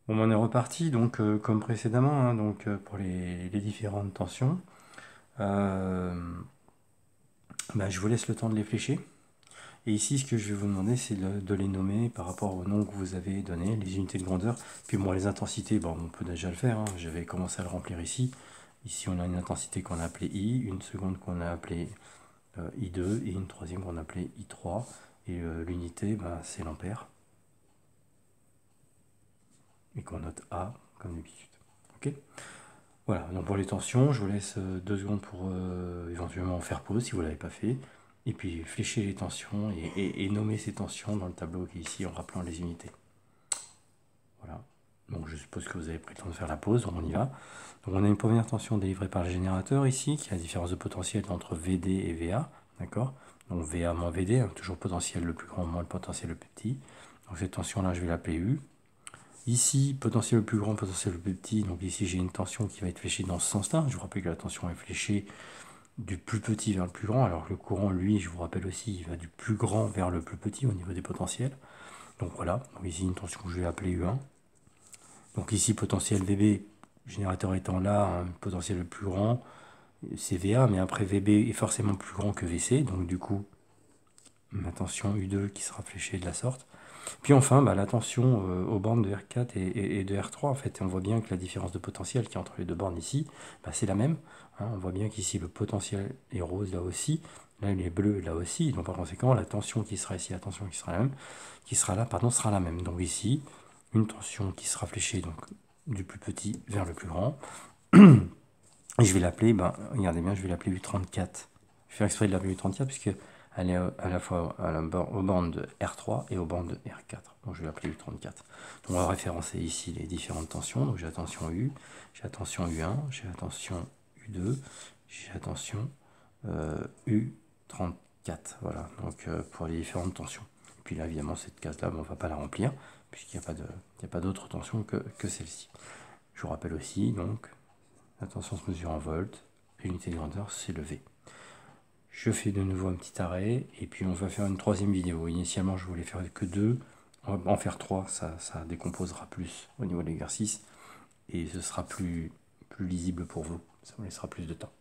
Bon, on est reparti, donc comme précédemment, hein, donc pour les différentes tensions. Euh, je vous laisse le temps de les flécher. Et ici, ce que je vais vous demander, c'est de les nommer par rapport au nom que vous avez donné, les unités de grandeur. Puis bon, les intensités, bon, on peut déjà le faire, hein. J'avais commencé à le remplir ici. Ici, on a une intensité qu'on a appelée I, une seconde qu'on a appelée I2 et une troisième qu'on a appelée I3. Et l'unité, c'est l'ampère. Et qu'on note A comme d'habitude. Ok. Voilà, donc pour les tensions, je vous laisse 2 secondes pour éventuellement faire pause si vous ne l'avez pas fait. Et puis flécher les tensions et nommer ces tensions dans le tableau qui est ici en rappelant les unités. Voilà. Donc je suppose que vous avez pris le temps de faire la pause, donc on y va. Donc on a une première tension délivrée par le générateur ici, qui a la différence de potentiel entre VD et VA. D'accord. Donc VA moins VD, hein, toujours potentiel le plus grand moins le potentiel le plus petit. Donc cette tension-là, je vais l'appeler U. Ici, potentiel le plus grand, potentiel le plus petit. Donc ici, j'ai une tension qui va être fléchée dans ce sens-là. Je vous rappelle que la tension est fléchée du plus petit vers le plus grand, alors que le courant, lui, je vous rappelle aussi, il va du plus grand vers le plus petit au niveau des potentiels. Donc voilà, donc ici une tension que je vais appeler U1. Donc ici, potentiel VB, générateur étant là, un potentiel le plus grand, c'est VA, mais après VB est forcément plus grand que VC, donc du coup, ma tension U2 qui sera fléchée de la sorte. Puis enfin, la tension aux bornes de R4 et de R3, en fait, on voit bien que la différence de potentiel qui est entre les deux bornes ici, c'est la même. Hein. On voit bien qu'ici, le potentiel est rose là aussi, là il est bleu là aussi, donc par conséquent, la tension qui sera ici, la tension qui sera la même, qui sera là, pardon, sera la même. Donc ici, une tension qui sera fléchée donc, du plus petit vers le plus grand. Et je vais l'appeler, regardez bien, je vais l'appeler U34. Je vais faire exprès de l'appeler U34 puisque elle est à la fois aux bornes de R3 et aux bornes de R4. Donc je vais l'appeler U34. Donc on va référencer ici les différentes tensions. Donc j'ai la tension U, j'ai la tension U1, j'ai la tension U2, j'ai la tension U34. Voilà, donc pour les différentes tensions. Et puis là, évidemment, cette case-là, on ne va pas la remplir puisqu'il n'y a pas d'autre tension que celle-ci. Je vous rappelle aussi, donc, la tension se mesure en volts, l'unité de grandeur c'est le V. Je fais de nouveau un petit arrêt, et puis on va faire une troisième vidéo. Initialement, je voulais faire que 2, on va en faire 3, ça décomposera plus au niveau de l'exercice, et ce sera plus lisible pour vous, ça vous laissera plus de temps.